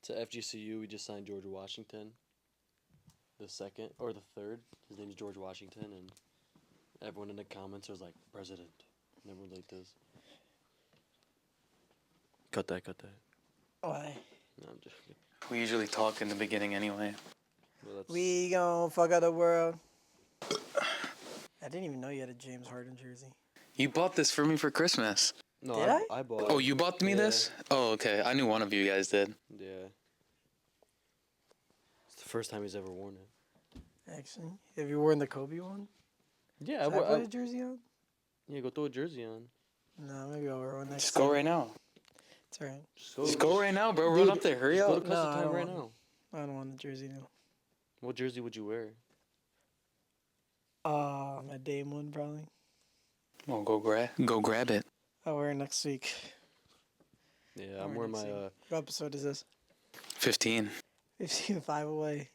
To FGCU, we just signed George Washington. The second or the third. His name's George Washington, and everyone in the comments was like, President. And everyone like this. Cut that. Why? No, I'm joking. We usually talk in the beginning anyway. Well, We gon' fuck up the world. I didn't even know you had a James Harden jersey. You bought this for me for Christmas. No, Did I? I bought. Oh, you bought me this? Oh, okay. I knew one of you guys did. Yeah. It's the first time he's ever worn it. Actually, have you worn the Kobe one? Yeah, Should I put a jersey on? Yeah, go throw a jersey on. No, maybe I'll wear one next Just time. go right now. It's alright. Just go right now, bro. Dude, Run up there. Hurry Go to up. Custom No, I Time don't right want- now. I don't want the jersey now. What jersey would you wear? My Dame one probably. Well, go grab it. I'll wear it next week. Yeah, Or I'm wearing my next week. What episode is this? 15. 5 away.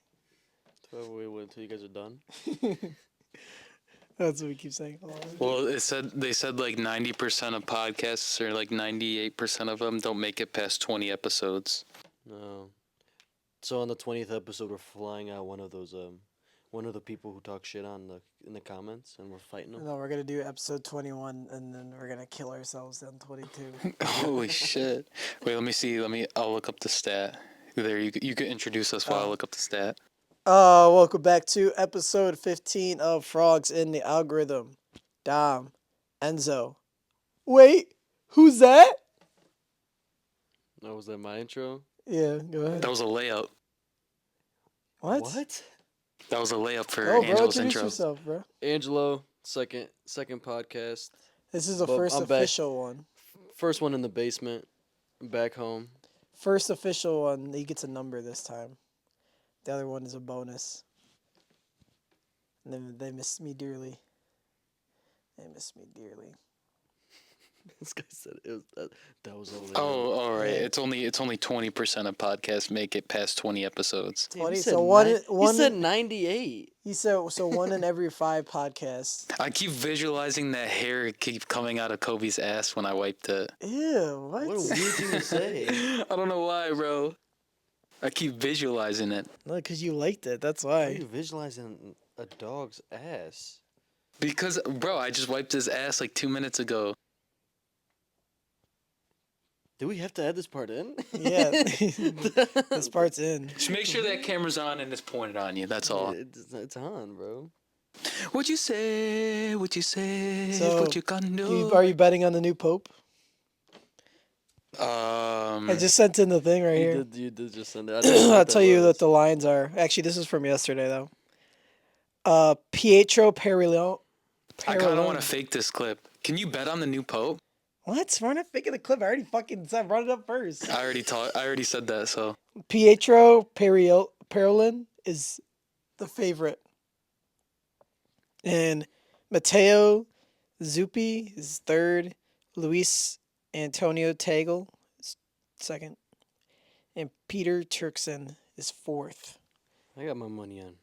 12 away until you guys are done. That's what we keep saying. Well, they said like 90% of podcasts or like 98% of them don't make it past 20 episodes. No. So on the 20th episode, we're flying out one of those one of the people who talk shit in the comments, and we're fighting them. No, we're gonna do episode 21, and then we're gonna kill ourselves on 22. Holy shit. Wait, let me see. I'll look up the stat. There, you could introduce us while I look up the stat. Welcome back to episode 15 of Frogs in the Algorithm. Dom, Enzo. Wait, who's that? Oh, was that my intro? Yeah, go ahead. That was a layup. What? That was a layup for Oh, bro, Angelo's introduce intro. yourself, bro. Angelo, second podcast. This is the But first I'm back. official one. First one in the basement. Back home. First official one. He gets a number this time. The other one is a bonus. And they miss me dearly. They miss me dearly. This guy said it was that was all. Oh, all right. Yeah. It's only 20% of podcasts make it past 20 episodes. 20, He so said one, he said 98. He said so one in every 5 podcasts. I keep visualizing that hair keep coming out of Kobe's ass when I wiped it. Ew, what? What a weird thing to say. I don't know why, bro. I keep visualizing it. No, because you liked it. That's Why are why. you visualizing a dog's ass? Because, bro, I just wiped his ass like 2 minutes ago. Do we have to add this part in? Yeah. This part's in. Just make sure that camera's on and it's pointed on you. That's all. It's on, bro. What you say? What you say? So, what you gonna do? Are you betting on the new Pope? I just sent in the thing right here. You did just send it. I didn't know I'll what tell that you was. what the lines are. Actually, this is from yesterday, though. Pietro Perillo. I kind of want to fake this clip. Can you bet on the new Pope? What? We're not faking the clip. I already fucking said, brought it up first. I already said that. So Pietro Perilin is the favorite. And Matteo Zuppi is third. Luis Antonio Tagle is second. And Peter Turkson is fourth. I got my money on.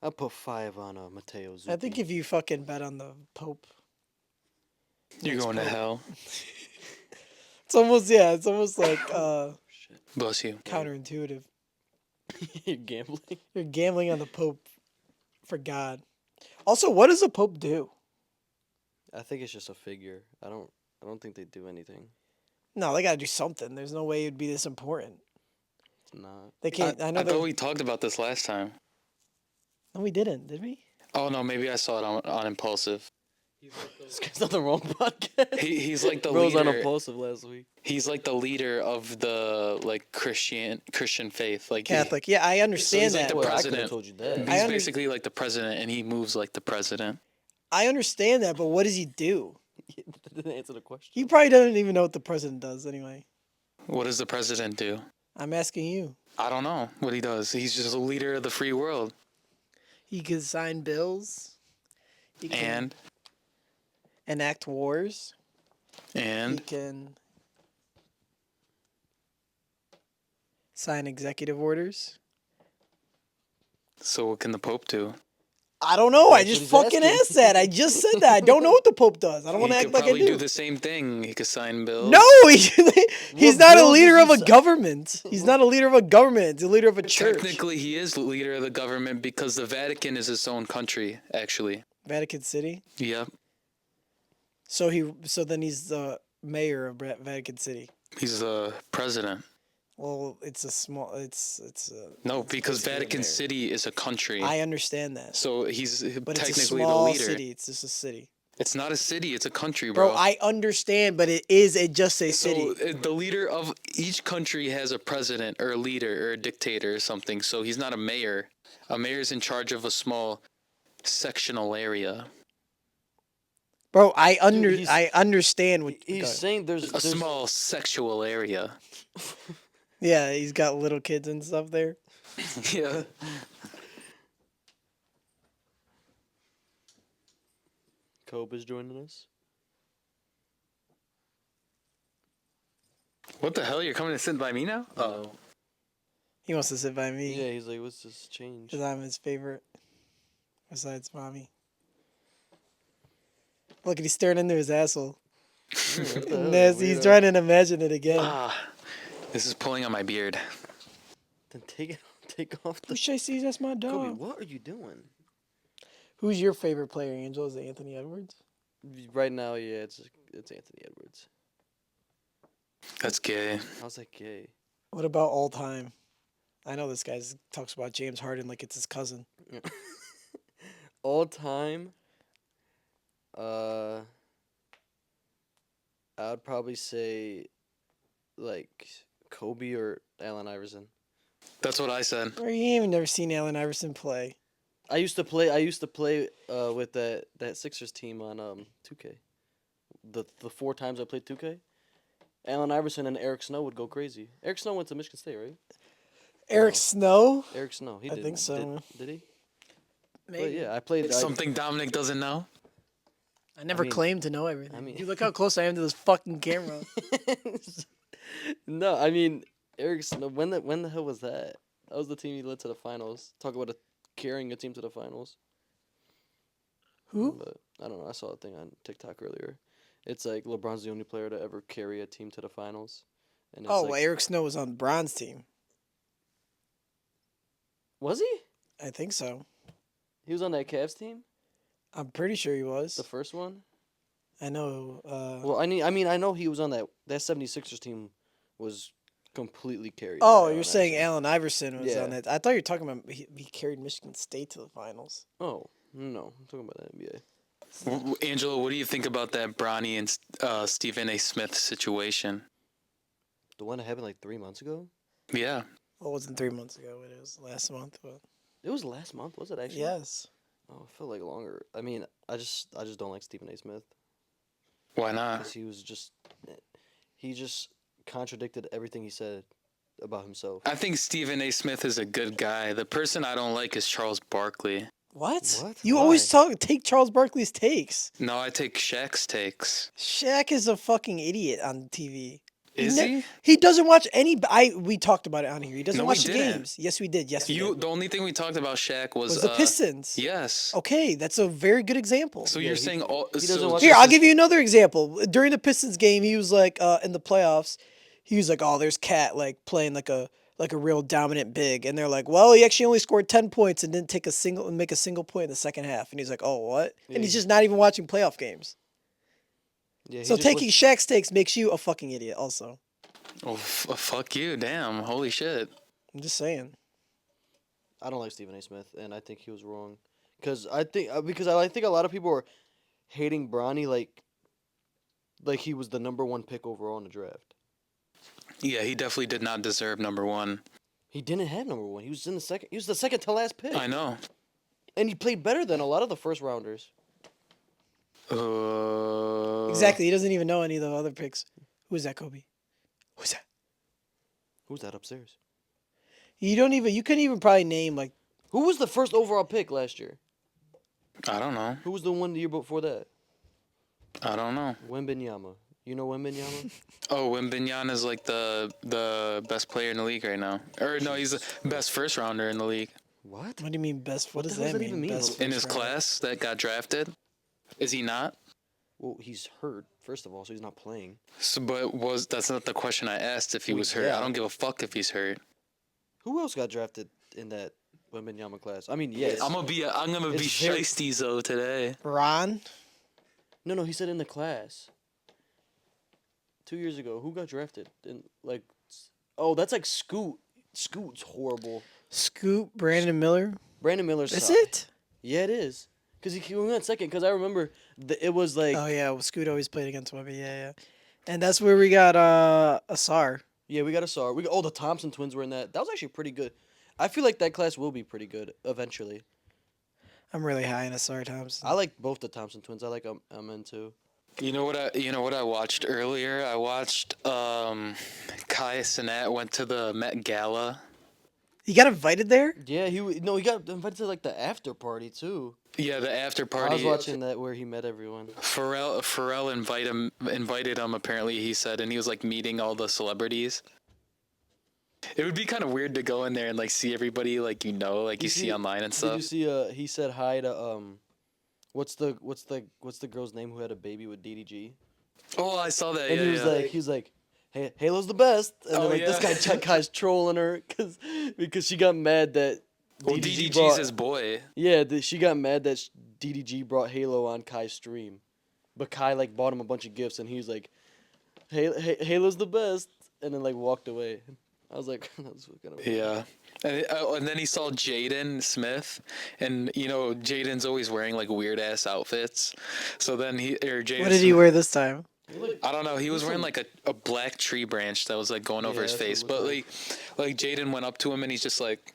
I'll put 5 on Matteo Zuppi. I think if you fucking bet on the Pope, you're going to hell. it's almost like Bless you. counterintuitive. You're gambling. You're gambling on the Pope for God. Also, what does the Pope do? I think it's just a figure. I don't think they do anything. No, they gotta do something. There's no way it'd be this important. It's not. They can't. I know. I thought we talked about this last time. No, we didn't. Did we? Oh no, maybe I saw it on Impulsive. This guy's on the wrong podcast. He's like the Bro was leader. on Impulsive last week. He's like the leader of the like Christian faith, like Catholic. Yeah, I understand he's like that. the Well, I president. could've told you that. He's I basically like the president, and he moves like the president. I understand that, but what does he do? Didn't answer the question. He probably doesn't even know what the president does anyway. What does the president do? I'm asking you. I don't know what he does. He's just a leader of the free world. He can sign bills. He can And enact wars. He can sign executive orders. so what can the Pope do? I don't know. I That's just what he's fucking asking. asked that. I just said that. I don't know what the Pope does. I don't He want to could act like I probably do. do the same thing. He could sign bills. No, he's not a bills leader does of he a government. He's not a leader of a government. He's a leader of a church. Technically, he is the leader of the government because the Vatican is its own country, actually. Vatican City. Yep. So then he's the mayor of Vatican City. He's the president. Well, it's a small. It's No, because basically a Vatican mayor. City is a country. I understand that. So he's But it's a technically the small leader. city. It's just a city. It's not a city, it's a country, Bro, bro. I understand, but it is just a city. So the leader of each country has a president or a leader or a dictator or something. So he's not a mayor. A mayor's in charge of a small sectional area. Bro, I he's- understand what He's go ahead. saying A small sexual area. Yeah, he's got little kids and stuff there. Yeah. Kobe is joining us. What the hell? You're coming to sit by me now? Oh. He wants to sit by me Yeah, he's like, what's this change? because I'm his favorite, besides mommy. Look, he's staring into his asshole. What the hell, Nasty. He's weirdo. trying to imagine it again. This is pulling on my beard. Then take off Who the. should I see? That's my Kobe, dog. what are you doing? Who's your favorite player, Angel? Is it Anthony Edwards? Right now, yeah, it's Anthony Edwards. That's gay. How's that gay? What about all time? I know this guy talks about James Harden like it's his cousin. All time. I would probably say, like Kobe or Allen Iverson. That's what I said. Or you ain't even never seen Allen Iverson play. I used to play with that Sixers team on 2K. The 4 times I played 2K, Allen Iverson and Eric Snow would go crazy. Eric Snow went to Michigan State, right? Eric No. Snow? Eric Snow, he I did. think so. Did he? Maybe. But yeah, I played. Something Dominic doesn't know? I never mean- claimed to know everything. I mean- Dude, look how close I am to this fucking camera. No, I mean Eric Snow. When the hell was that? That was the team he led to the finals. Talk about carrying a team to the finals. Who? But I don't know. I saw a thing on TikTok earlier. It's like LeBron's the only player to ever carry a team to the finals. And it's Oh, like, well, Eric Snow was on the bronze team. was he? I think so. He was on that Cavs team, I'm pretty sure he was. the first one. I know. Well, I mean, I know he was on that 76ers team was completely carried. by Oh, Allen you're saying Iverson. Allen Iverson was Yeah. on that. I thought you were talking about he carried Michigan State to the finals. Oh, no. I'm talking about the NBA. Angela, what do you think about that Bronny and Stephen A. Smith situation? The one that happened like 3 months ago? Yeah. Well, it wasn't 3 months ago. It was last month. But It was last month, was it actually? yes. Oh, it felt like longer. I mean, I just don't like Stephen A. Smith Why not? because he just contradicted everything he said about himself. I think Stephen A. Smith is a good guy. The person I don't like is Charles Barkley. What? What? You Why? always take Charles Barkley's takes. No, I take Shaq's takes. Shaq is a fucking idiot on TV. Is he? He doesn't watch any. We talked about it on here. He doesn't No, we watch the didn't. games. Yes, we did. Yes, we did. The only thing we talked about Shaq was Was the Pistons? Yes. Okay, that's a very good example. So Yeah, you're he- saying all? he doesn't watch Here, the I'll give you another example. During the Pistons game, he was like, in the playoffs, he was like, "Oh, there's Cat like playing like a real dominant big," and they're like, "Well, he actually only scored 10 points and didn't make a single point in the second half." And he's like, "Oh, what?" Yeah, And he's he- just not even watching playoff games. Yeah, he So just taking was- Shaq's takes makes you a fucking idiot. Also, Oh, fuck you! Damn! Holy shit! I'm just saying. I don't like Stephen A. Smith, and I think he was wrong. I think a lot of people are hating Bronny like he was the number 1 pick overall in the draft. Yeah, he definitely did not deserve number 1. He didn't have number 1. He was in the second. He was the second to last pick. I know. And he played better than a lot of the first rounders. Exactly. He doesn't even know any of the other picks. Who's that, Kobe? Who's that? Who's that upstairs? You couldn't even probably name like Who was the first overall pick last year? I don't know. Who was the one the year before that? I don't know. Wembenyama. You know Wembenyama? Oh, Wembanyama is like the best player in the league right now. Or no, he's the best first rounder in the league. What? What do you mean best? What What does the hell that does that mean? even mean? Best In first his round? class that got drafted? Is he not? Well, he's hurt first of all, so he's not playing. So, but that's not the question I asked if he Well, was hurt. yeah. I don't give a fuck if he's hurt. Who else got drafted in that Wembanyama class? I mean, yes. I'm gonna be It's very- shiesty though today. Ron. No, he said in the class. 2 years ago, who got drafted? In like, oh, that's like Scoot. Scoot's horrible. Scoot. Brandon Miller. Brandon Miller's. That's it. Yeah, it is. Cause he went second. Cause I remember it was like. Oh yeah, well, Scoot always played against Webby. Yeah. And that's where we got Asar. Yeah, we got a SAR. The Thompson twins were in that. That was actually pretty good. I feel like that class will be pretty good eventually. I'm really high in Asar Thompson. I like both the Thompson twins. I like I'm into. You know what I watched earlier? I watched Kai Cenat went to the Met Gala. He got invited there. Yeah, he got invited to like the after party too. Yeah, the after I party. was watching that where he met everyone. Pharrell invited him. Apparently, he said, and he was like meeting all the celebrities. It would be kind of weird to go in there and like see everybody like like you see online and Did stuff. you see? He said hi to what's the girl's name who had a baby with DDG? Oh, I saw that. And Yeah, he was like, hey, Halo's the best. And Oh, then like yeah. this guy's trolling her because she got mad that Well, DDG DDG's brought, his boy. yeah, she got mad that DDG brought Halo on Kai's stream, but Kai like bought him a bunch of gifts and he was like, Halo's the best, and then like walked away. I was like, that's kind of Yeah. And then he saw Jaden Smith, and Jaden's always wearing like weird ass outfits. So then Jaden. What did he wear this time? I don't know. He was wearing like a black tree branch that was like going over Yeah, his that's what it face. looked But like Jaden went up to him and he's like,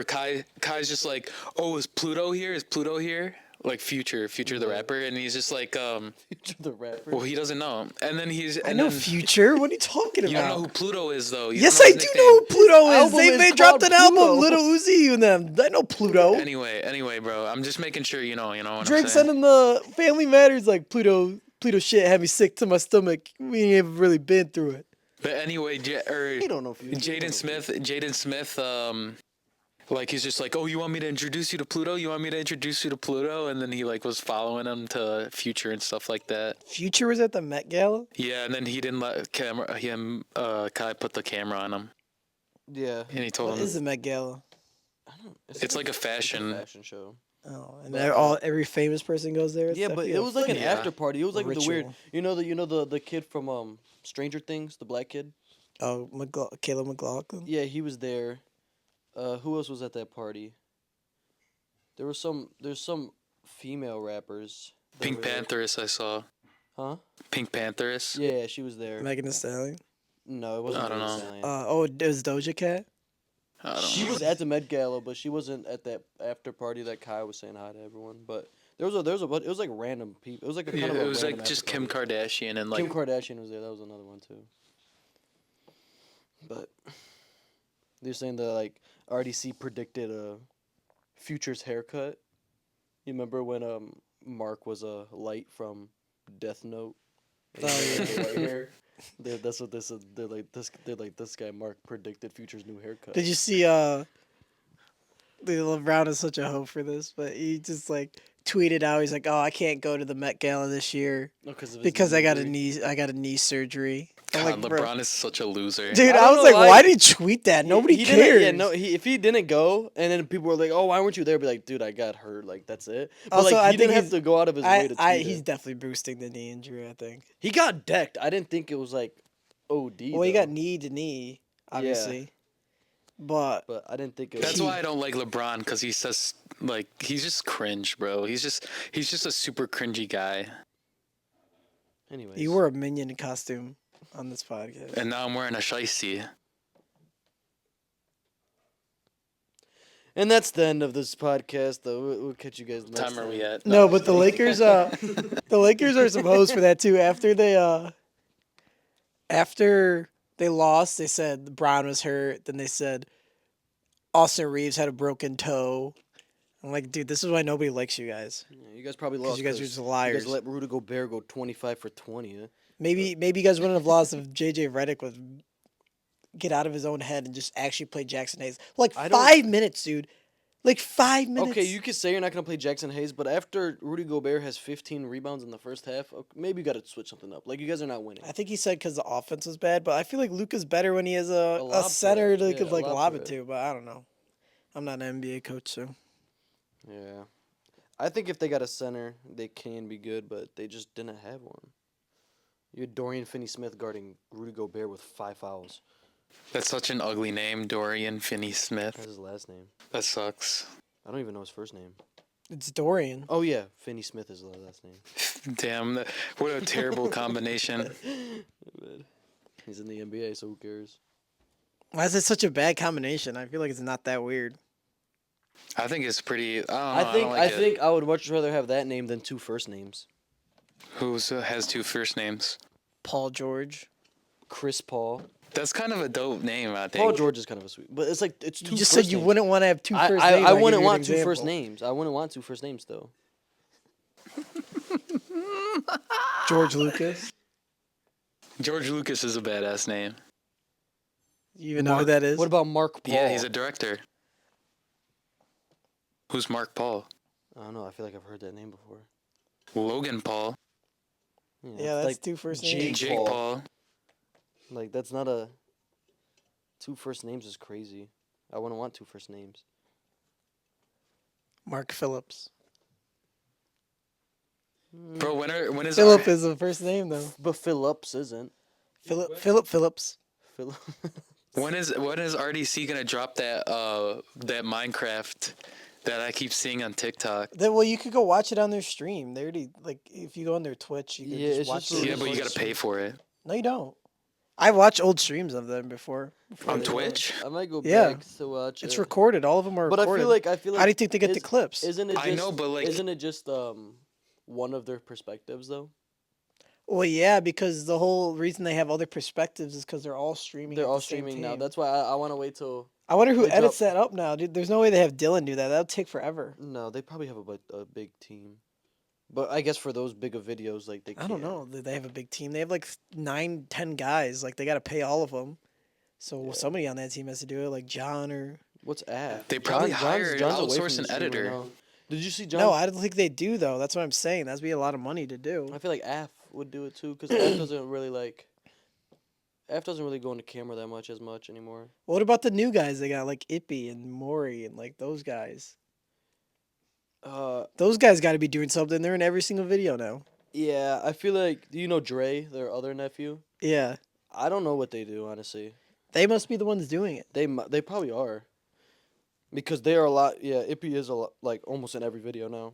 Kai's just like, oh, is Pluto here? Is Pluto here? Like Future the rapper, and he's just like, Future the rapper. well, he doesn't know him. And then I know Future. What are you talking You don't know about? who Pluto is though. You Yes, don't I know his do nickname. know who Pluto is. Album They is they dropped called an album, Pluto. Little Uzi and them. I know Pluto. Anyway, bro, I'm just making sure you know what Drake I'm saying. sending the Family Matters like Pluto shit had me sick to my stomach. We ain't ever really been through it. But anyway, He don't know Future. Jaden Smith, like he's just like, oh, you want me to introduce you to Pluto? You want me to introduce you to Pluto? And then he like was following him to Future and stuff like that. Future was at the Met Gala. Yeah, and then he didn't let Kai put the camera on him, Yeah. and he told What him is the Met Gala? I don't. it's like a fashion. fashion show. Oh, and But, every famous person goes there. It's Yeah, but definitely it a was like an Yeah. after party. It was like the weird. Ritual. The kid from Stranger Things, the black kid. Oh, Caleb McLaughlin. Yeah, he was there. Who else was at that party? There's some female rappers. that Pink were there. Panthers, I saw. Huh? Pink Panthers. Yeah, she was there. Megan Thee Stallion. No, it wasn't. I don't Megan Thee know. Stallion. Oh, it was Doja Cat. I don't She know. was at the Met Gala, but she wasn't at that after party that Kai was saying hi to everyone. But it was like random people. It was like a kind Yeah, of a it was random like just after Kim party. Kardashian and like Kim Kardashian was there. That was another one too. But they're saying that like RDC predicted Future's haircut. You remember when Mark was a light from Death Note? And Oh, he had yeah. the white hair. That's what they said. They're like this guy Mark predicted Future's new haircut. Did you see? LeBron is such a hoe for this, but he just like tweeted out. He's like, "Oh, I can't go to the Met Gala this year No, of his because I got a knee knee. I got a knee surgery." I'm God, like, "Bro." LeBron is such a loser. Dude, I I don't was know like, why- why did he tweet that? Nobody he cares. Didn't, yeah, no. If he didn't go, and then people were like, "Oh, why weren't you there?" Be like, "Dude, I got hurt. Like that's it." But Also, like I he didn't think have he's- to go out of his way to tweet he's it. definitely boosting the knee injury. I think. He got decked. I didn't think it was like OD. Well, he though, got knee to knee, obviously, but but I didn't think it was. That's why I don't like LeBron, because he says like he's just cringe, bro. He's just a super cringy guy. Anyways, you wore a minion costume on this podcast. And now I'm wearing a shiesty. And that's the end of this podcast. Though we'll catch you guys next What time are we at? No, but the Lakers, the Lakers are some hoes for that too. After they lost, they said LeBron was hurt. Then they said Austin Reeves had a broken toe. I'm like, dude, this is why nobody likes you guys. Yeah, you guys probably 'Cause lost. you guys are 'cause just liars. You guys let Rudy Gobert go 25 for 20. Huh? Maybe you guys wouldn't have lost if JJ Redick was get out of his own head and just actually play Jackson Hayes. Like I don't- 5 minutes, dude. Like 5 minutes. Okay, you could say you're not gonna play Jackson Hayes, but after Rudy Gobert has 15 rebounds in the first half, maybe you got to switch something up. Like you guys are not winning. I think he said because the offense was bad, but I feel like Luka's better when he has a lob center threat. to Yeah, could a like lob lob it threat. to. But I don't know. I'm not an NBA coach, so Yeah, I think if they got a center, they can be good, but they just didn't have one. You had Dorian Finney-Smith guarding Rudy Gobert with 5 fouls. That's such an ugly name, Dorian Finney-Smith. That's his last name. That sucks. I don't even know his first name. it's Dorian. Oh yeah, Finney-Smith is his last name. Damn, what a terrible combination. But he's in the NBA, so who cares? Why is it such a bad combination? I feel like it's not that weird. I think it's pretty. I don't know. I don't like it. think I would much rather have that name than 2 first names. Who has 2 first names? Paul George. Chris Paul. That's kind of a dope name, I think. Paul George is kind of a sweet, but it's like it's 2. You just first said you names. wouldn't want to have two I, first I, names. I I'll give wouldn't you an want 2 first example. names. I wouldn't want 2 first names though. George Lucas. George Lucas is a badass name. You even know who that is? What about Mark Paul? Yeah, he's a director. Who's Mark Paul? I don't know. I feel like I've heard that name before. Logan Paul. Yeah, that's 2 first names. Jake Jake Paul. Paul. Like that's not a 2 first names is crazy. I wouldn't want 2 first names. Mark Phillips. Bro, when is Philip is the first name though. But Phillips isn't. Philip Phillips. Philip. when is RDC gonna drop that that Minecraft that I keep seeing on TikTok? Well, you could go watch it on their stream. They already like if you go on their Twitch, you can Yeah, just it's watch just it. Yeah, but you gotta pay for it. No, you don't. I watched old streams of them before. On Yeah, Twitch? I might go Yeah. back to watch It's it. recorded. All of them are But recorded. I feel like. How do you think they get the is- clips? Isn't it? Just, I know, but, like- isn't it just one of their perspectives though? Well, yeah, because the whole reason they have other perspectives is because they're all streaming. They're at all the same streaming now. time. That's why I want to wait till. I wonder who they edits drop- that up now, dude. There's no way they have Dylan do that. That'll take forever. No, they probably have a big team. But I guess for those big of videos, like they. I don't know. They have a big team. They have like 9, 10 guys. Like they got to pay all of them. So somebody on that team has to do it, like John or. What's AF? They probably John's hired away from outsource the an stream right editor. now. Did you see John? No, I don't think they do though. That's what I'm saying. That'd be a lot of money to do. I feel like AF would do it too, because AF doesn't really like. AF doesn't really go into camera that much anymore. What about the new guys they got, like Ippy and Maury and like those guys? Those guys got to be doing something. They're in every single video now. Yeah, I feel like do you know Dre, their other nephew? Yeah, I don't know what they do honestly. they must be the ones doing it. They probably are. Because they are a lot. Yeah, Ippy is a lot, like almost in every video now.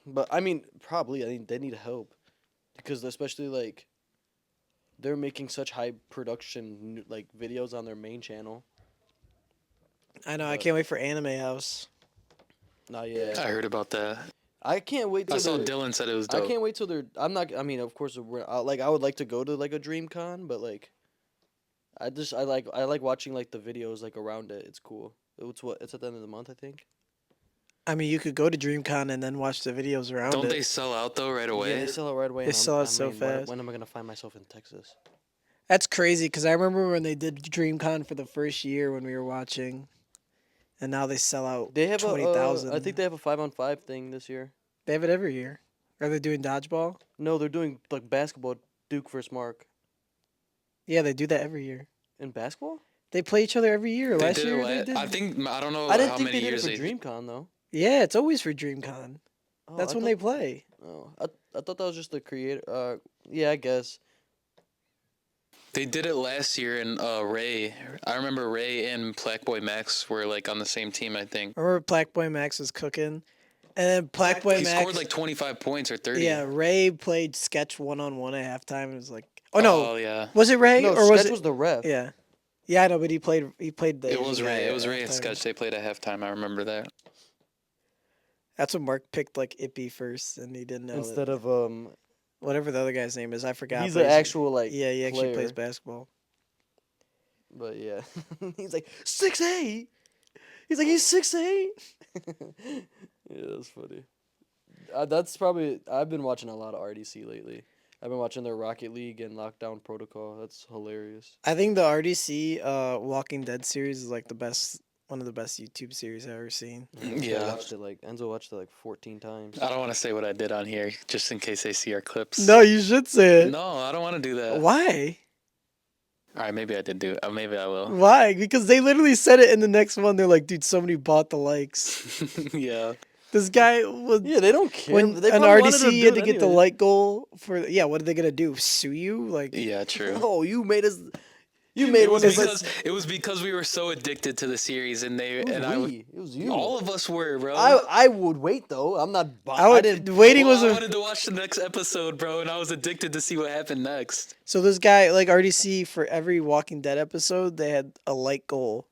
But I mean, probably. I mean, they need help, because especially like. They're making such high production like videos on their main channel. I know. I can't wait for Anime House. Not yet. I heard about that. I can't wait. I Till saw they're- Dylan said it was I dope. can't wait till they're. I'm not. I mean, of course, I would like to go to like a DreamCon, but like, I like watching like the videos like around it. It's cool. It's at the end of the month, I think. I mean, you could go to DreamCon and then watch the videos around Don't it. they sell out though right away? Yeah, they sell it right away. They and sell it I so mean, fast. When am I gonna find myself in Texas? That's crazy because I remember when they did DreamCon for the first year when we were watching, and now they sell out. They have 20,000. I think they have a 5-on-5 thing this year. They have it every year. Are they doing dodgeball? No, they're doing like basketball. Duke versus Mark. Yeah, they do that every year. In basketball? They play each other every year. They Last did year it they did. I think I don't know I didn't how think many they did years it for they. DreamCon though. Yeah, it's always for DreamCon. Oh, That's I when thought- they play. Oh, I thought that was just the creator. Yeah, I guess. They did it last year, and Ray. I remember Ray and Blackboy Max were like on the same team. I think Remember Blackboy Max was cooking, and then Blackboy he Max. scored like 25 points or 30. Yeah, Ray played sketch 1-on-1 at halftime. And it was like, oh no, Oh yeah. was it Ray No, or was Sketch it? was the ref. Yeah, yeah, I know, but he played the. It was Asian Ray. guy It was at Ray and halftime. Sketch. They played at halftime. I remember that. That's when Mark picked like Ippy first, and he didn't know Instead of whatever the other guy's name is. I forgot. he's but an actual like. Yeah, he actually plays player. basketball. But yeah, he's like 6'8". He's like he's 6'8". Yeah, that's funny. That's probably I've been watching a lot of RDC lately. I've been watching their Rocket League and Lockdown Protocol. That's hilarious. I think the RDC Walking Dead series is like one of the best YouTube series I've ever seen. Yeah. Enzo watched it like 14 times. I don't want to say what I did on here, just in case they see our clips. No, you should say it. No, I don't want to do that. Why? All right, maybe I did do it. Maybe I will. Why? Because they literally said it in the next one. They're like, dude, somebody bought the likes. Yeah. This guy was Yeah, they don't care. when They an probably wanted RDC do had to it get the anyways. like goal for. Yeah, what are they gonna do? Sue you? Like, Yeah, true. Oh, you made us. You made It was us. because we were so addicted to the series, and It was you. all of us were, bro. I would wait though. I'm not. waiting Well, was I a. wanted to watch the next episode, bro, and I was addicted to see what happened next. So this guy, like RDC, for every Walking Dead episode, they had a like goal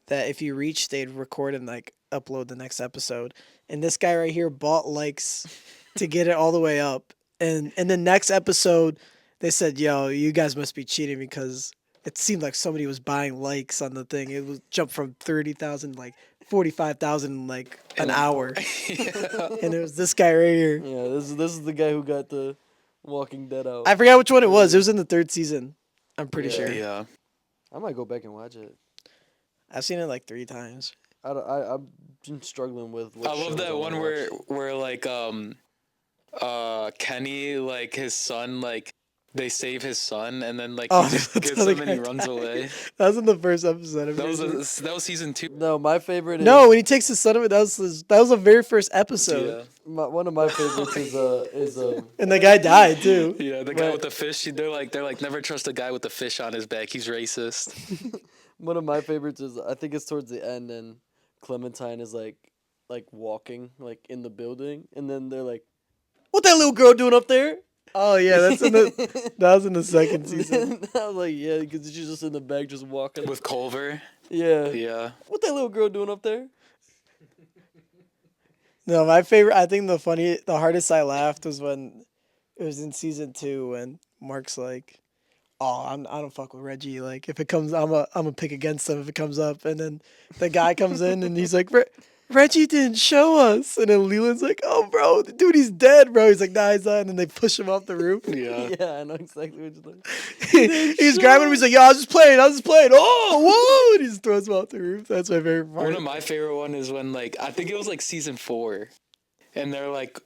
that if you reach, they'd record and like upload the next episode. And this guy right here bought likes to get it all the way up. And in the next episode, they said, "Yo, you guys must be cheating because it seemed like somebody was buying likes on the thing. It was jumped from 30,000 like 45,000 in like an hour." And it was this guy right here. Yeah, this is the guy who got the Walking Dead out. I forgot which one it was. It was in the third season. I'm pretty Yeah. sure. Yeah. I might go back and watch it. I've seen it like 3 times. I've been struggling with. What I love shows that one wanna watch. where like Kenny, like his son, like they save his son, and then like Oh, he just that's gets how the him and he guy runs died. away. That was in the first episode. I'm That was pretty sure. that was season 2. No, my favorite is No, when he takes his son away, that was the very first episode. Yeah. one of my favorites is And the guy died too. Yeah, the guy Right. with the fish. They're like never trust a guy with the fish on his back. He's racist. one of my favorites is I think it's towards the end and Clementine is like walking like in the building and then they're like, "What that little girl doing up there?" Oh yeah, that was in the second season. I was like, yeah, because she's just in the back just walking. With Culver. Yeah. Yeah. What that little girl doing up there? No, my favorite. I think the hardest I laughed was when it was in season 2 when Mark's like, "Oh, I don't fuck with Reggie. Like if it comes, I'm a pick against him if it comes up." And then the guy comes in and he's like, "Reggie didn't show us." And then Leland's like, "Oh, bro, the dude, he's dead, bro." He's like, "Nah, he's not." And then they push him off the roof. Yeah. Yeah, I know exactly what you're like. He's grabbing him. He's like, "Yo, I was just playing. Oh, whoa!" And he just throws him off the roof. That's my favorite part. One of my favorite one is when like I think it was like season 4, and they're like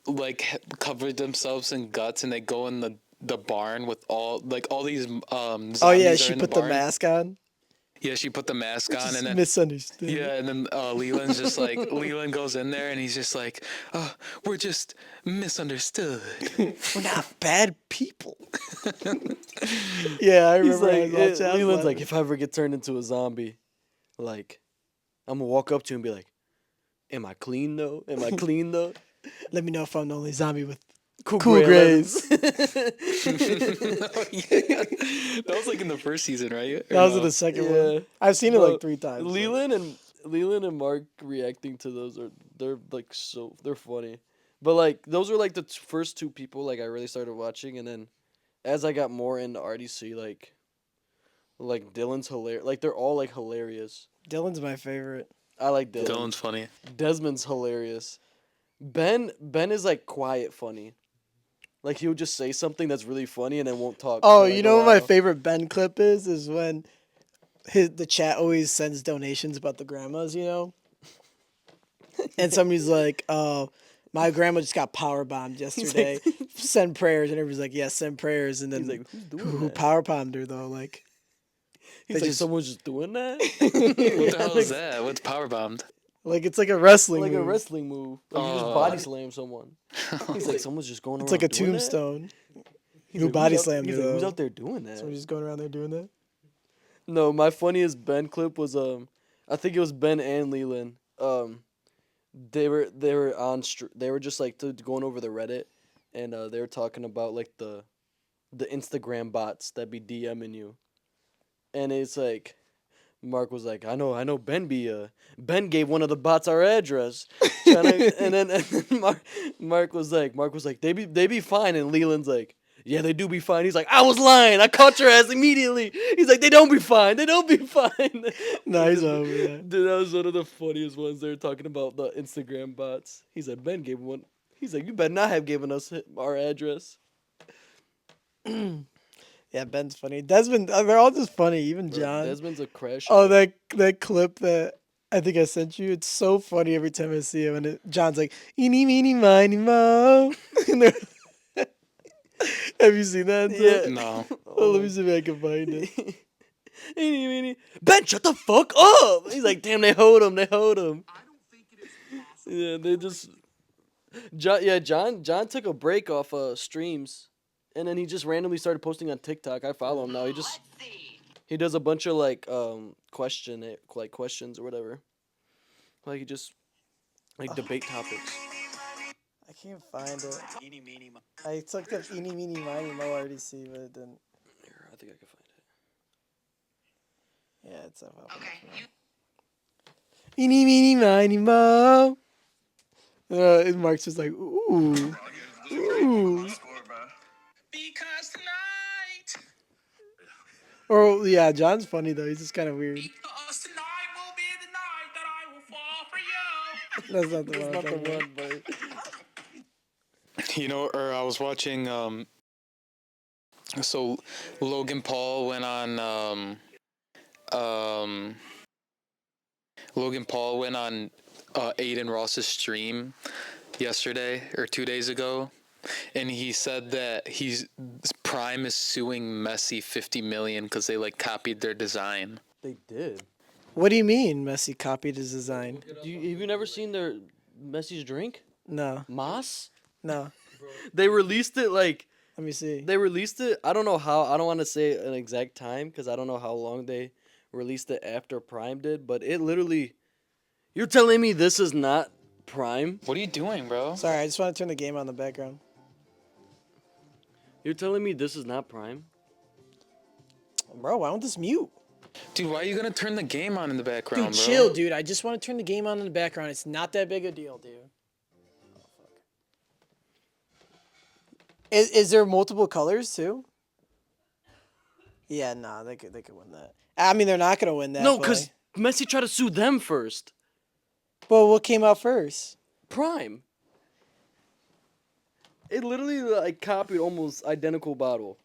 covered themselves in guts, and they go in the barn with all these zombies Oh yeah, are she in put the the barn. mask on. Yeah, she put the mask on, Just and then misunderstood. yeah, and then Leland's just like Leland goes in there, and he's just like, we're just misunderstood. We're not bad people. Yeah, I He's remember. I like, was watching, I was Leland's like, laughing. if I ever get turned into a zombie, like, I'm gonna walk up to him and be like, "Am I clean though? Am I clean though?" Let me know if I'm the only zombie with Cool Cool Grays. That was like in the first season, right? Or That was in no? the second Yeah. one. I've seen it No, like 3 times. so. Leland and Mark reacting to those they're like they're funny, but like those were like the first 2 people like I really started watching, and then as I got more into RDC, like Dylan's hilarious. Like they're all like hilarious. Dylan's my favorite. I like Dylan. Dylan's funny. Desmond's hilarious. Ben is like quiet funny. Like he'll just say something that's really funny and then won't talk. Oh, for, like, you a know what my while. favorite Ben clip is? Is when the chat always sends donations about the grandmas, you know? And somebody's like, "Oh, my grandma just got power bombed yesterday. Send prayers." And everybody's like, "Yeah, send prayers." And then He's like, "Who's doing who that?" power bombed her though? Like, He's they like, just- someone's just doing that. What the hell is that? What's power bombed? like it's like a wrestling Like a move. wrestling move. Like you just Oh. body slam someone. He's like, someone's just going It's around. like a doing that?" tombstone. He's Who like, body "Who's out-" slammed He's her, like, who's though? out there doing that? Somebody's just going around there doing that. No, my funniest Ben clip was I think it was Ben and Leland. They were on they were just like going over the Reddit, and they were talking about like the Instagram bots that be DMing you, and it's like. Mark was like, I know Ben Ben gave one of the bots our address. And then Mark was like, they be fine, and Leland's like, yeah, they do be fine. He's like, I was lying. I caught your ass immediately. He's like, they don't be fine. They don't be fine. Nice over that. Dude, that was one of the funniest ones. They were talking about the Instagram bots. He said Ben gave one. He's like, you better not have given us our address. Yeah, Ben's funny. Desmond, they're all just funny. Even Bro, John. Desmond's a crash. Oh, out. that clip that I think I sent you. It's so funny every time I see him. And John's like, eeny, meeny, miny, mo. And they're- Have you seen that? Yeah. No. Oh, let me see if I can find it. Eeny, meeny. Ben, shut the fuck up! He's like, damn, they hold him. They hold him. Yeah, they just. John took a break off streams, and then he just randomly started posting on TikTok. I follow him now. He does a bunch of like questions or whatever. Like he just like debate topics. I can't find it. I took the eeny, meeny, miny, mo RDC, but it didn't. Here, I think I can find it. Yeah, it's up. Eeny, meeny, miny, mo. And Mark's just like, ooh. Ooh. Because tonight. Or, yeah, John's funny, though. He's just kind of weird. Because tonight will be the night that I will fall for you. That's not the That's one. not I'm the talking about. one, but You know, or I was watching. So Logan Paul went on. Logan Paul went on Aiden Ross's stream yesterday or 2 days ago, and he said that Prime is suing Messi 50 million because they like copied their design. they did. What do you mean Messi copied his design? Have you never seen their Messi's drink? No. Mas? No. They released it like Let me see. they released it. I don't know how. I don't want to say an exact time because I don't know how long they released it after Prime did. But it literally, you're telling me this is not Prime? What are you doing, bro? Sorry, I just want to turn the game on the background. You're telling me this is not Prime? Bro, why don't this mute? Dude, why are you gonna turn the game on in the background, Dude, bro? chill, dude. I just want to turn the game on in the background. It's not that big a deal, dude. Is there multiple colors too? Yeah, nah, they could win that. I mean, they're not gonna win that. No, but- because Messi tried to sue them first. Well, what came out first? Prime. It literally like copied almost identical bottle.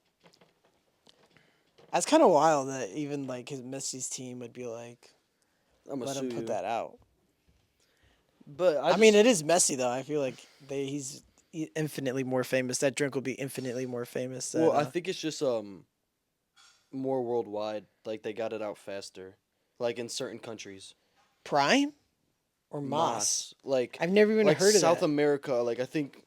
That's kind of wild that even like his Messi's team would be like, I'm gonna let sue him put you. that out. But I mean, it is Messi though. I feel like he's infinitely more famous. That drink will be infinitely more famous. Than, well, I think it's just more worldwide. Like they got it out faster, like in certain countries. Prime or Moss. Like I've never even like heard of South that. America. Like I think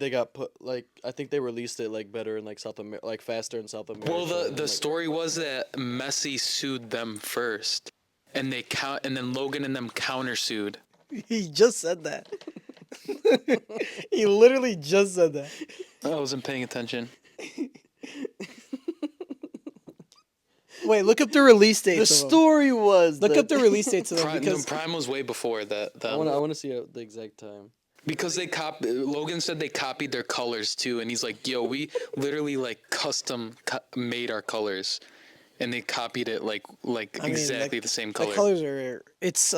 they got put like I think they released it like better in like like faster in South America. Well, and, the like, story was that Messi sued them first, and and then Logan and them countersued. He just said that. He literally just said that. I wasn't paying attention. Wait, look up the release dates. the of 'em. story was Look that- up the release dates of them Prime, because Prime was way before that. I want to see the exact time. Because Logan said they copied their colors too, and he's like, "Yo, we literally like custom made our colors, and they copied it like I mean, exactly the same color." the colors are it's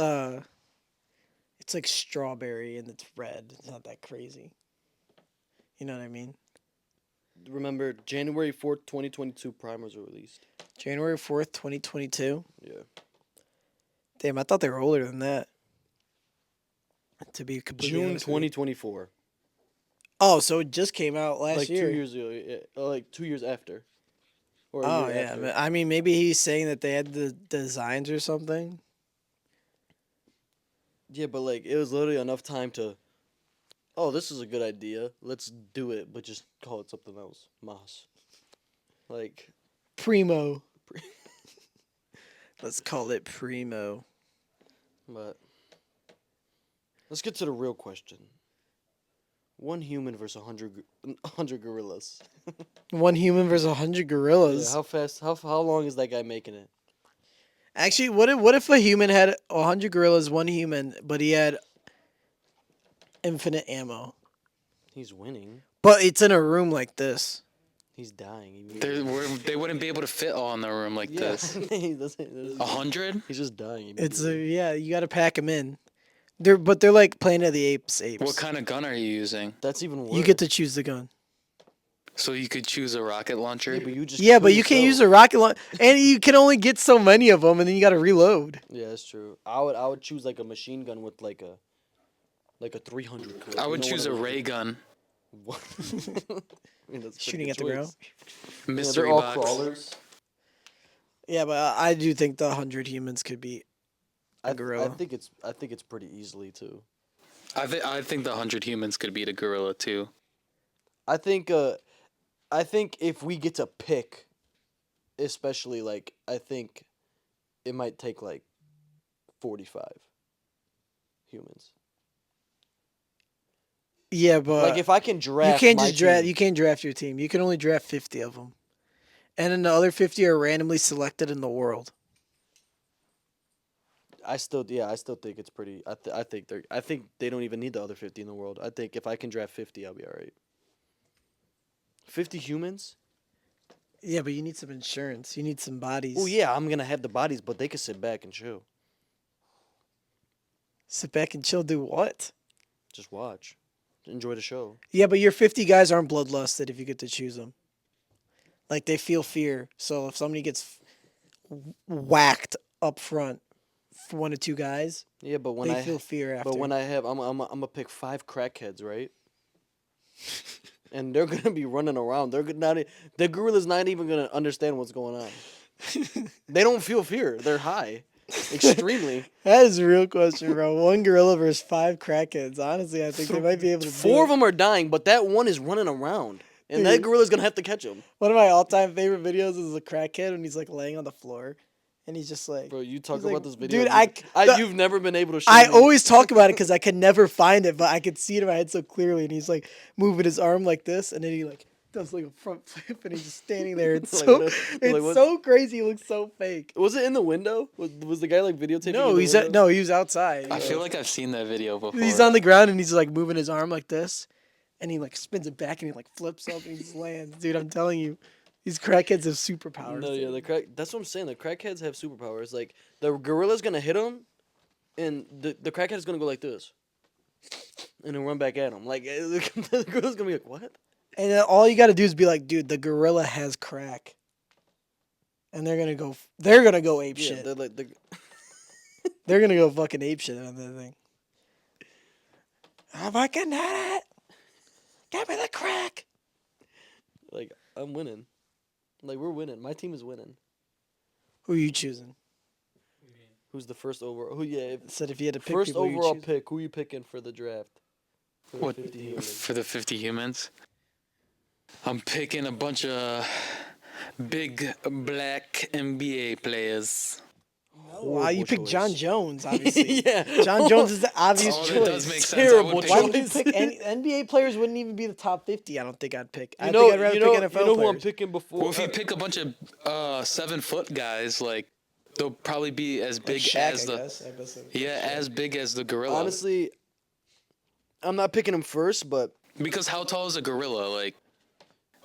like strawberry and it's red. It's not that crazy. You know what I mean? Remember January 4th, 2022 primers were released. January 4th, 2022. Yeah. Damn, I thought they were older than that. To be completely June honest with you. 2024. Oh, so it just came out last Like year. 2 years ago. Yeah, like 2 years after. Or a Oh year yeah, after. I mean maybe he's saying that they had the designs or something. Yeah, but like it was literally enough time to. Oh, this is a good idea. Let's do it, but just call it something else. Mas. Like. Primo. Let's call it Primo. But. Let's get to the real question. One human versus 100 gorillas. One human versus 100 gorillas. Yeah, how fast? How long is that guy making it? Actually, what if a human had 100 gorillas, one human, but he had infinite ammo? He's winning. But it's in a room like this. He's dying. Immediately. They wouldn't be able to fit all in the room like this. he doesn't. 100? He's just dying. It's immediately. yeah, you got to pack them in. They're like Planet of the Apes. What kind of gun are you using? That's even worse. You get to choose the gun. So you could choose a rocket launcher. Yeah, but you just Yeah, kill but you can't use yourself. a rocket launcher, and you can only get so many of them, and then you got to reload. Yeah, that's true. I would choose like a machine gun with like a 300 clip. I You would know, one choose of a those ray gun. What? I mean, that's a pretty Shooting good at the ground. choice. Yeah, Mystery they're all box. crawlers. Yeah, but I do think the 100 humans could be a I gorilla. think it's pretty easily too. I think the 100 humans could beat a gorilla too. I think if we get to pick, especially like I think it might take like 45 humans. Yeah, but Like if I can you draft can't my just draft. team, You can't draft your team. You can only draft 50 of them, and then the other 50 are randomly selected in the world. I still think it's pretty. I think they don't even need the other 50 in the world. I think if I can draft 50, I'll be all right. 50 humans? Yeah, but you need some insurance. You need some bodies. Oh yeah, I'm gonna have the bodies, but they can sit back and chill. Sit back and chill. Do what? Just watch, enjoy the show. Yeah, but your 50 guys aren't bloodlusted if you get to choose them. Like they feel fear. So if somebody gets whacked up front for one or two guys, Yeah, but when they I feel fear after. but when I have I'm gonna pick 5 crackheads, right? And they're gonna be running around. The gorilla's not even gonna understand what's going on. They don't feel fear. They're high, extremely. That is a real question, bro. One gorilla versus 5 crackheads. Honestly, I think they might be able to. Four of them are dying, but that one is running around, and that Dude. gorilla's gonna have to catch him. One of my all-time favorite videos is a crackhead when he's like laying on the floor, and he's just like. Bro, you talk He's about like, this video. dude, You've never been able to show I me. always talk about it because I could never find it, but I could see it in my head so clearly. And he's like moving his arm like this, and then he like does like a front flip, and he's just standing there. It's Like, so what- it's like, what- so crazy. It looks so fake. Was it in the window? Was the guy like videotaping? No, in the he's window? he was outside. I feel like I've seen that video before. He's on the ground and he's like moving his arm like this, and he like spins it back and he like flips up and he just lands. Dude, I'm telling you, these crackheads have superpowers. No, yeah, That's what I'm saying. The crackheads have superpowers. Like the gorilla's gonna hit him, and the crackhead is gonna go like this, and then run back at him. Like the gorilla's gonna be like, "What?" And then all you got to do is be like, dude, the gorilla has crack, and they're gonna go ape Yeah, shit. they're like They're gonna go fucking ape shit on that thing. I fucking did it. Give me the crack. like I'm winning. Like we're winning. My team is winning. Who are you choosing? Who's the first overall? Who? Yeah, Said if you had to pick first people, who you overall choose? pick. Who you picking for the draft? For the What 50 humans? for the 50 humans? I'm picking a bunch of big black NBA players. Wow, you Horrible picked John choice. Jones, obviously. Yeah. John Jones is the obvious Oh, choice. that does make sense. Terrible I would pick Why would you choice. pick NBA players? Wouldn't even be the top 50. I don't think I'd pick. I You know, think I'd rather you know, pick NFL you know who players. I'm picking before. Well, if you pick a bunch of 7-foot guys, like they'll probably be as Like big Shaq, as I the guess. I guess it- yeah, as big as the gorilla. Honestly, I'm not picking him first, but Because how tall is a gorilla? Like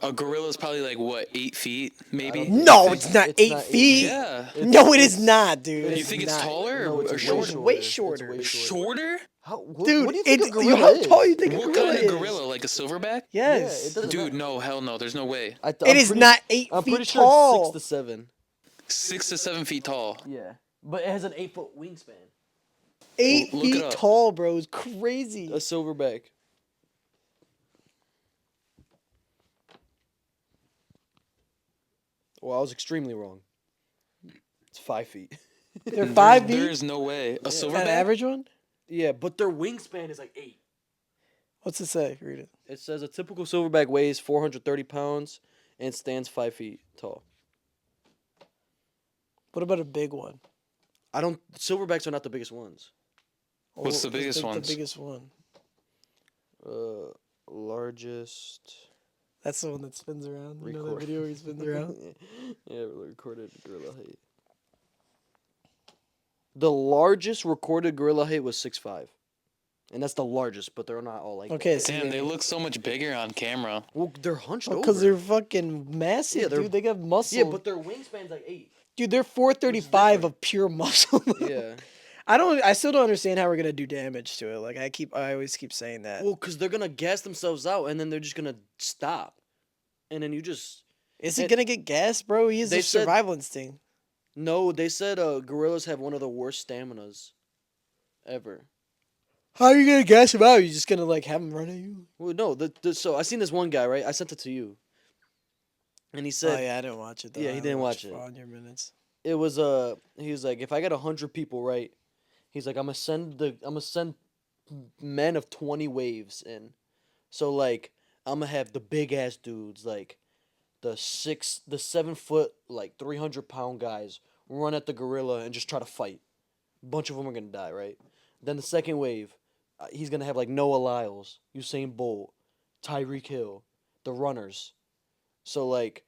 a gorilla's probably like what, 8 feet, maybe? don't think- No, it's not It's 8 not eight feet. Yeah. No, it is not, dude. You think it's taller No, it's or way shorter? Way It's shorter. way Shorter? Dude, what do you think a gorilla how is? tall you think a What gorilla kind is? of gorilla? Like a silverback? Yes. Yeah, it doesn't Dude, matter. no, hell no. There's no way. It is not 8 I'm feet pretty sure tall. it's 6 to 7. 6 to 7 feet tall. Yeah, but it has an 8-foot wingspan. 8 Look it feet up. tall, bro. It's crazy. A silverback. Well, I was extremely wrong. It's 5 feet. They're 5 feet. There is no way. A An silverback? average one? Yeah, but their wingspan is like 8. What's it say? Read it. It says a typical silverback weighs 430 pounds and stands 5 feet tall. What about a big one? Silverbacks are not the biggest ones. What's the biggest ones? The biggest one. Largest. That's the one that spins around. You know that Record. video where he spins around? Yeah, recorded gorilla height. The largest recorded gorilla height was 6'5". And that's the largest, but they're not all like Okay, that. so Damn, they look so much bigger on camera. Well, they're hunched over. because they're fucking massive, Yeah, they're- dude. They got muscle. Yeah, but their wingspan's like 8. dude, they're 435 of pure muscle. Yeah. I still don't understand how we're gonna do damage to it. Like I always keep saying that. Well, because they're going to gas themselves out, and then they're just going to stop. and then you just Is he and gonna get gas, bro? He has they a said survival instinct. no. They said gorillas have one of the worst staminas ever. How are you gonna gas him out? You just gonna like have him run at you? Well, no. So I seen this one guy, right? I sent it to you, and he Oh said, yeah, I didn't watch it though. yeah, I he only didn't watched watch it. 400 minutes. It was he was like, if I got 100 people, right? He's like, I'm gonna send men of 20 waves in. So like, I'm gonna have the big ass dudes, like the 7 foot, like 300 pound guys, run at the gorilla and just try to fight. A bunch of them are gonna die, right? Then the second wave, he's gonna have like Noah Lyles, Usain Bolt, Tyreek Hill, the runners. So like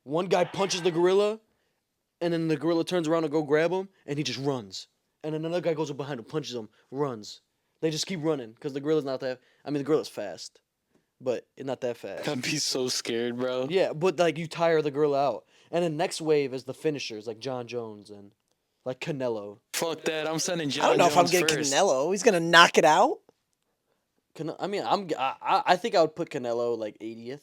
one guy punches the gorilla, and then the gorilla turns around to go grab him, and he just runs. And then another guy goes up behind him, punches him, runs. They just keep running because the gorilla's not that. I mean, the gorilla's fast, but it's not that fast. I'd be so scared, bro. Yeah, but like you tire the gorilla out, and then next wave is the finishers like John Jones and like Canelo. Fuck that. I'm sending John I don't know if I'm Jones getting first. Canelo. He's gonna knock it out. I mean, I think I would put Canelo like 80th.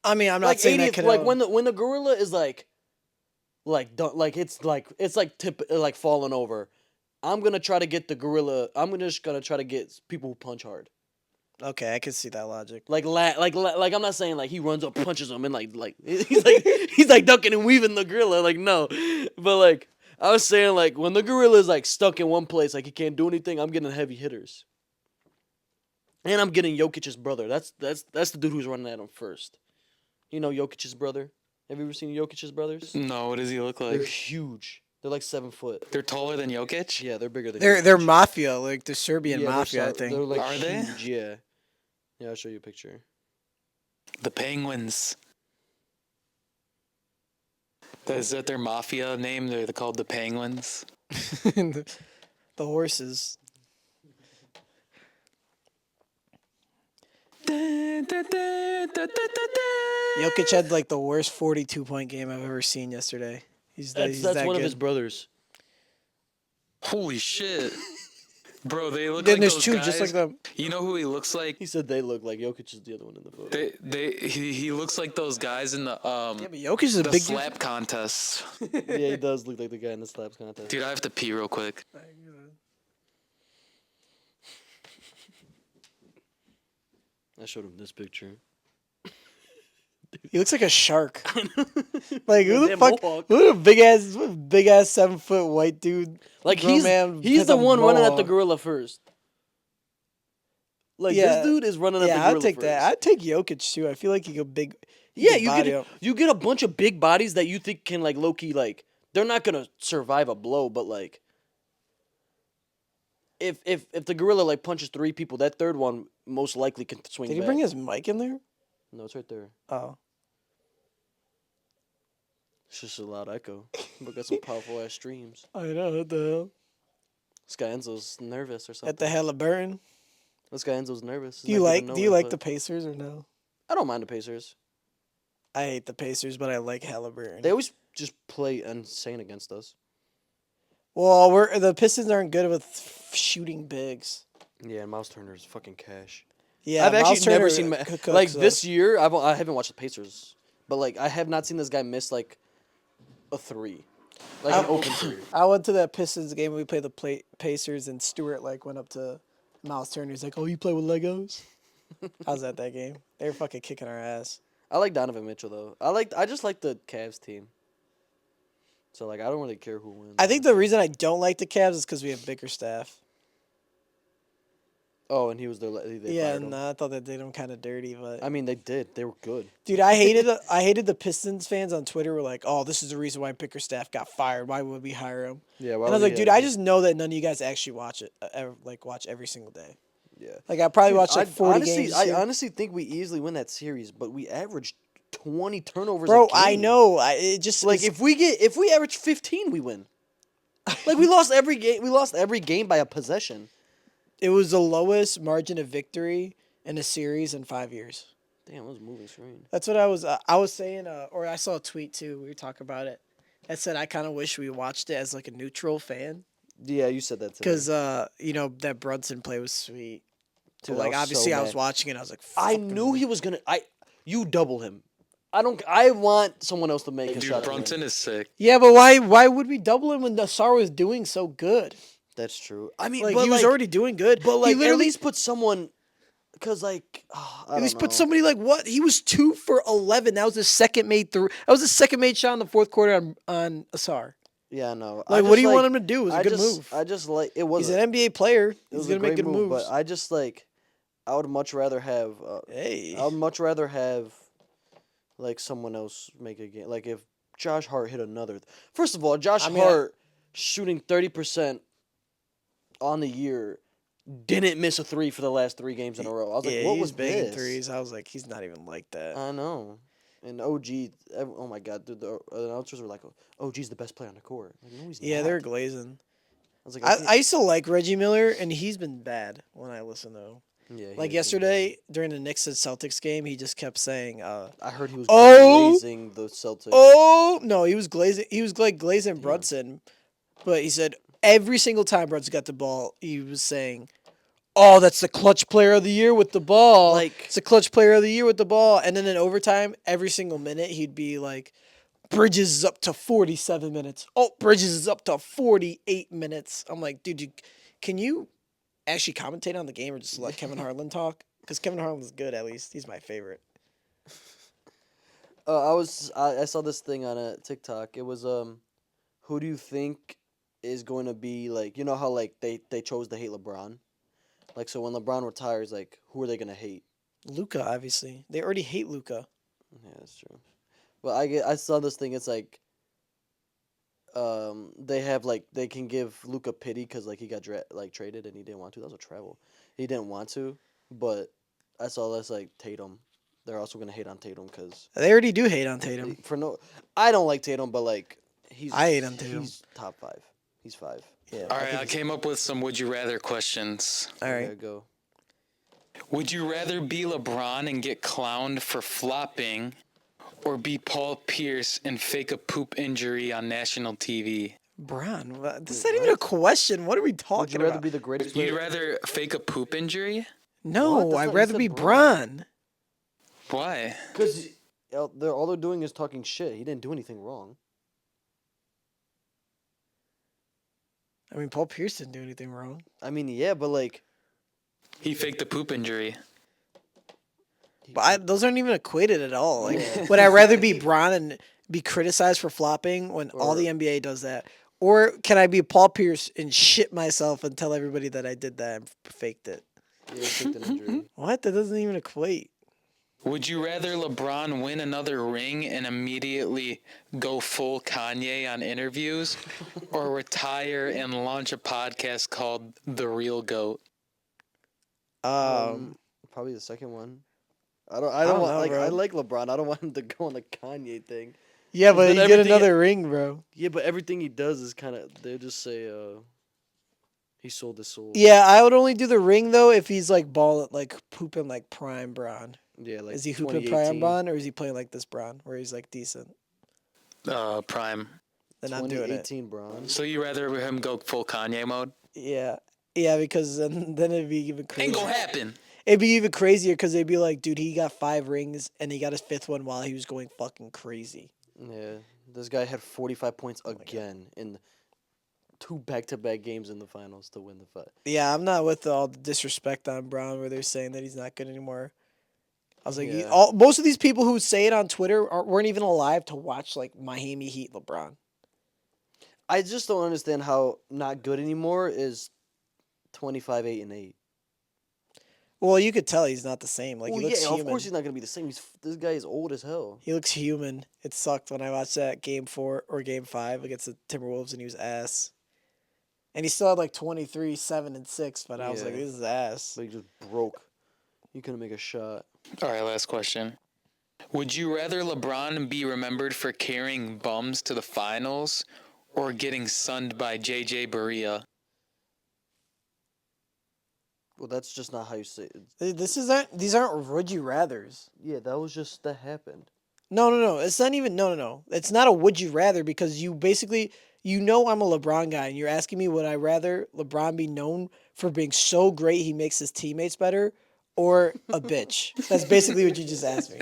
I mean, I'm not Like saying that 80th, Canelo. like when the gorilla is like it's like falling over. I'm gonna try to get the gorilla. Just gonna try to get people who punch hard. Okay, I can see that logic. Like I'm not saying like he runs up, punches him, and like he's like ducking and weaving the gorilla. Like no, but like I was saying like when the gorilla is like stuck in one place, like he can't do anything. I'm getting heavy hitters, and I'm getting Jokic's brother. That's the dude who's running at him first. You know Jokic's brother. Have you ever seen Jokic's brothers? No, what does he look like? They're huge. They're like 7 foot. They're taller than Jokic? Yeah, they're bigger than. They're Jokic. mafia, like the Serbian Yeah, mafia, I think. They're like Are they? huge. Yeah. Yeah, I'll show you a picture. The Penguins. Is that their mafia name? They're called the Penguins. the horses. Jokic had like the worst 42-point game I've ever seen yesterday. He's That's that one good. of his brothers. Holy shit. Bro, they look Then like there's those two guys. just like them. You know who he looks like? He said they look like Jokic is the other one in the photo. He looks like those guys in the Yeah, but Jokic is a the big slap contest. Yeah, he does look like the guy in the slaps contest. Dude, I have to pee real quick. I showed him this picture. He looks like a shark. Like who the Damn fuck? mohawk. Who the big ass 7-foot white dude? Like grown he's man he's has the a one running at the mohawk. gorilla first. Like Yeah. this dude is running at the Yeah, gorilla I'd take first. that. I'd take Jokic too. I feel like he could big. he Yeah, could body up. you get a bunch of big bodies that you think can like low key like they're not gonna survive a blow, but like if the gorilla like punches 3 people, that third one most likely can swing Did he back. bring his mic in there? No, it's right there. Oh, It's just a loud echo. We got some powerful ass streams. I know what the hell. This guy Enzo's nervous or something. At the Halliburton. This guy Enzo's nervous. Do you like the Pacers or no? I don't mind the Pacers. I hate the Pacers, but I like Halliburton. They always just play insane against us. Well, the Pistons aren't good with shooting bigs. Yeah, and Miles Turner is fucking cash. Yeah, I've Miles actually never Turner seen cooks like us. this year. I haven't watched the Pacers, but like I have not seen this guy miss like a three, like an open three. I went to that Pistons game. We played the Pacers, and Stewart like went up to Miles Turner. He's like, "Oh, you play with Legos?" I was at that game. They were fucking kicking our ass. I like Donovan Mitchell though. I just like the Cavs team. So like I don't really care who wins. I think the reason I don't like the Cavs is because we have bigger staff. Oh, and he was their. They Yeah, fired him. and I thought that did them kind of dirty, but I mean, they did. They were good. dude, I hated the Pistons fans on Twitter were like, "Oh, this is the reason why Bickerstaff got fired. Why would we hire him?" Yeah, And I was like, "Dude, I just know that none of you guys actually watch it, watch every single day. yeah. Like I probably watched like 40 games. I honestly think we easily win that series, but we averaged 20 turnovers. Bro, a game. I know. It just Like it's- if we average 15, we win. Like we lost every game. We lost every game by a possession. it was the lowest margin of victory in a series in 5 years. Damn, it was a moving screen. That's what I was saying. Or I saw a tweet too. We were talking about it. That said, I kind of wish we watched it as like a neutral fan Yeah, you said that today. because you know that Brunson play was sweet. Dude, I like was obviously so I was mad. watching it. I was like, I fucking knew he was gonna. You double him. I want someone else to make a Dude, shot. Brunson is sick. Yeah, but why would we double him when Nassar was doing so good? That's true. I mean, Like but he was already doing good. But He like, at literally least put someone, cause like, I at don't least know. put somebody like what? He was 2 for 11. That was his second made through. That was his second made shot in the fourth quarter on Asar. Yeah, no. Like, what do you want him to do? It was a good move. I just like it was. He's an NBA player. It He's was gonna a make great good move, moves. but I just like. I would much rather have. Hey, I would much rather have, like someone else make a game. Like if Josh Hart hit another. First of all, Josh Hart shooting 30% on the year, didn't miss a three for the last 3 games in a row. I was like, what he was banging this? threes. I was like, he's not even like that. I know. And OG, oh my God, dude, the announcers were like, OG's the best player on the court. Like, no, he's Yeah, not. they're glazing. I was like, I used to like Reggie Miller, and he's been bad when I listen to him. yeah, he Like has been yesterday during the Knicks and Celtics game, he just kept saying, bad. I heard he was Oh! glazing the Celtics. "Oh no, he was glazing. He was like glazing Brunson," but he said every single time Brunson got the ball, he was saying, "Oh, that's the clutch player of the year with the ball. Like- it's the clutch player of the year with the ball." And then in overtime, every single minute, he'd be like, "Bridges is up to 47 minutes. Oh, Bridges is up to 48 minutes." I'm like, dude, can you actually commentate on the game or just let Kevin Harlan talk? Because Kevin Harlan's good, at least. He's my favorite. I saw this thing on a TikTok. It was who do you think is going to be like, you know how like they chose to hate LeBron? Like, so when LeBron retires, like, who are they going to hate? Luca, obviously. They already hate Luca. Yeah, that's true. But I saw this thing. It's like they have like they can give Luca pity because like he got traded and he didn't want to. That was a travel. He didn't want to, but I saw this like Tatum. They're also gonna hate on Tatum because They already do hate on Tatum. for no. I don't like Tatum, but like I hate on Tatum. He's top 5. He's 5. Yeah. All right, I came up with some would you rather questions. All There you right. go. Would you rather be LeBron and get clowned for flopping, or be Paul Pierce and fake a poop injury on national TV? Bron, this isn't even a question. What are we Would talking you rather about? be the greatest You'd player? rather fake a poop injury? No, What? That's I'd not- you rather said be Bron. Bron. Why? Because all they're doing is talking shit. He didn't do anything wrong. I mean, Paul Pierce didn't do anything wrong. I mean, yeah, but like, He faked a poop injury. But those aren't even equated at all. Like, Yeah. would I rather be Bron and be criticized for flopping when all Or- the NBA does that? Or can I be Paul Pierce and shit myself and tell everybody that I did that and faked it? yeah, faked an injury. What? That doesn't even equate. Would you rather LeBron win another ring and immediately go full Kanye on interviews, or retire and launch a podcast called The Real GOAT? Probably the second one. I don't don't want know, like bro. I like LeBron. I don't want him to go on the Kanye thing. Yeah, but then you get everything- another ring, bro. Yeah, but everything he does is kind of they just say he sold his soul. Yeah, I would only do the ring though if he's like balling, like pooping like prime Bron. Yeah, like Is he hooping 2018. prime Bron or is he playing like this Bron where he's like decent? Prime. Then I'm doing it. 2018 Bron. So you rather him go full Kanye mode? Yeah, yeah, because then it'd be even Ain't crazier. gonna happen. It'd be even crazier because they'd be like, dude, he got 5 rings and he got his 5th one while he was going fucking crazy. Yeah, this guy had 45 points again in 2 back-to-back games in the finals to win the fight. Yeah, I'm not with all the disrespect on Brown where they're saying that he's not good anymore. I was like, Yeah. most of these people who say it on Twitter weren't even alive to watch like Miami Heat LeBron. I just don't understand how not good anymore is 25, 8, and 8. Well, you could tell he's not the same. Like Well, he looks yeah, human. of course he's not gonna be the same. This guy is old as hell. He looks human. It sucked when I watched that game 4 or game 5 against the Timberwolves and he was ass. And he still had like 23, 7, and 6, but I was like, Yeah. this is ass. But he just broke. He couldn't make a shot. All right, last question. Would you rather LeBron be remembered for carrying bums to the finals, or getting sunned by JJ Barea? Well, that's just not how you say it. These aren't would you rathers. Yeah, that happened. No. It's not even no. It's not a would you rather because you You know I'm a LeBron guy, and you're asking me would I rather LeBron be known for being so great he makes his teammates better, or a bitch? That's basically what you just asked me.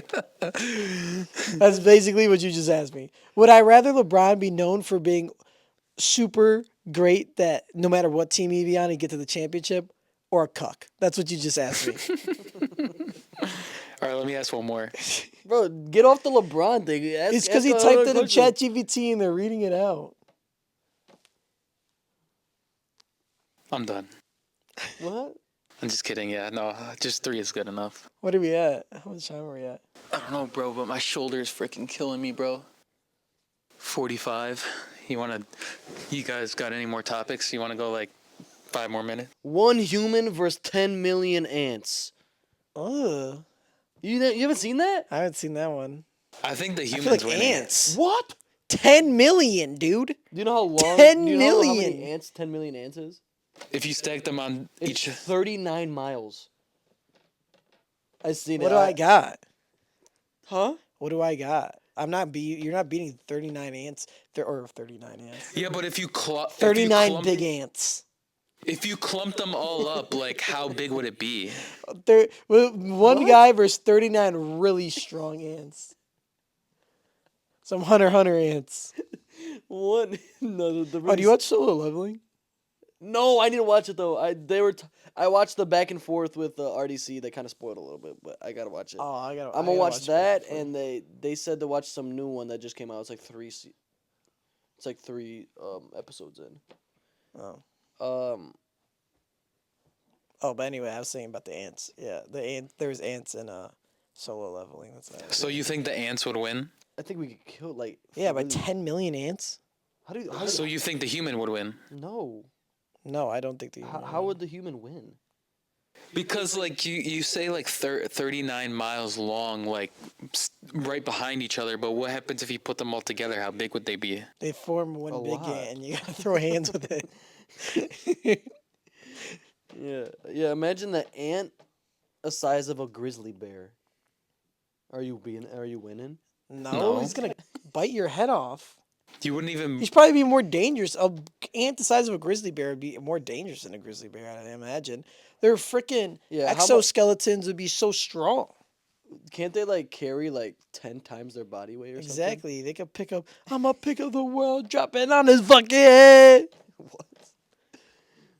That's basically what you just asked me. Would I rather LeBron be known for being super great that no matter what team he'd be on, he'd get to the championship, or a cuck? That's what you just asked me. All right, let me ask one more. Bro, get off the LeBron thing. It's because he typed it in ChatGPT and they're reading it out. I'm done. What? I'm just kidding. Yeah, no, just 3 is good enough. What are we at? How much time are we at? I don't know, bro, but my shoulder is freaking killing me, bro. 45. You guys got any more topics? You want to go like 5 more minutes? 1 human versus 10 million ants. Ugh. You haven't seen that? I haven't seen that one. I think the I humans feel like winning. ants. What? 10 million, dude. Do you know how long? 10 do you know how million. many ants 10 million ants is? If you stack them on It's each. 39 miles. I seen What it. do I got? Huh? What do I got? You're not beating 39 ants. Or 39 ants. Yeah, but if you 39 big ants. If you clump them all up, like how big would it be? One What? guy versus 39 really strong ants. Some hunter ants. What? No, Oh, do you watch Solo Leveling? No, I need to watch it though. I watched the back and forth with RDC. They kind of spoiled a little bit, but I gotta watch it. Oh, I'm I gonna gotta watch that, it before. and they said to watch some new one that just came out. It's like three episodes in. Oh. Um, But anyway, I was saying about the ants. Yeah, there's ants in Solo Leveling. That's not So you think the ants would win? I think we could kill like. yeah, by three- 10 million ants? How do you? So you think the human would win? No. No, I don't think the How would the human win? Because like you say like 39 miles long, like right behind each other. But what happens if you put them all together? How big would they be? they form one A big lot. ant and you gotta throw hands with it. Yeah. Imagine the ant, the size of a grizzly bear. Are you winning? No, he's gonna bite your head off. You wouldn't even. He's probably be more dangerous. An ant the size of a grizzly bear would be more dangerous than a grizzly bear, I imagine. Their freaking Yeah, how mu- exoskeletons would be so strong. Can't they like carry like 10 times their body weight or something? Exactly. They could pick up. I'm gonna pick up the world, drop it on his fucking head.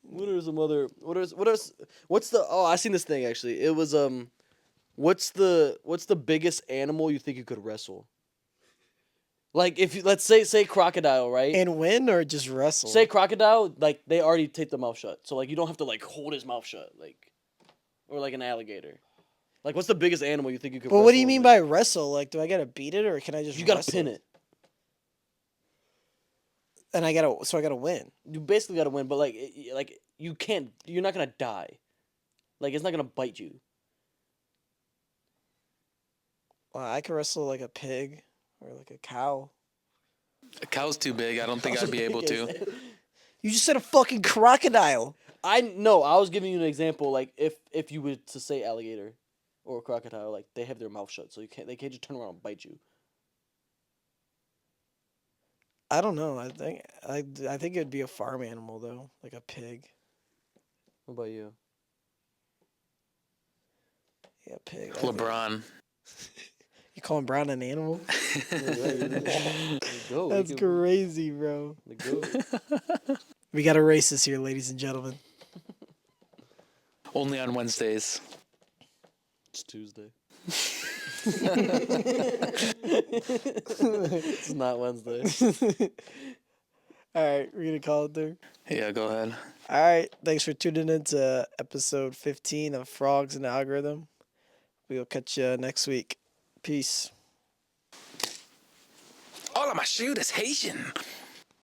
What are some other? What's the? Oh, I seen this thing actually. It was what's the biggest animal you think you could wrestle? Like if you let's say crocodile, right? And win or just wrestle. Say crocodile, like they already tape the mouth shut, so like you don't have to like hold his mouth shut, like, or like an alligator. Like, what's the biggest animal you think you could? But what do you wrestle mean with? by wrestle? Like, do I gotta beat it or can I just? You gotta wrestle pin it. And I gotta win. You basically gotta win, but like you can't. You're not gonna die. Like it's not gonna bite you. Well, I could wrestle like a pig or like a cow. A cow's too big. I don't think I'd be able to. You just said a fucking crocodile. I know. I was giving you an example. Like if you were to say alligator or crocodile, like they have their mouth shut, so they can't just turn around and bite you. I don't know. I think it'd be a farm animal though, like a pig. What about you? Yeah, pig. I think. LeBron. You calling Brown an animal? Go. That's crazy, bro. Go. We got a racist here, ladies and gentlemen. Only on Wednesdays. It's Tuesday. It's not Wednesday. All right, we're gonna call it there. Yeah, go ahead. All right, thanks for tuning in to episode 15 of Frogs in the Algorithm. We'll catch you next week. Peace. All of my shoot is Haitian.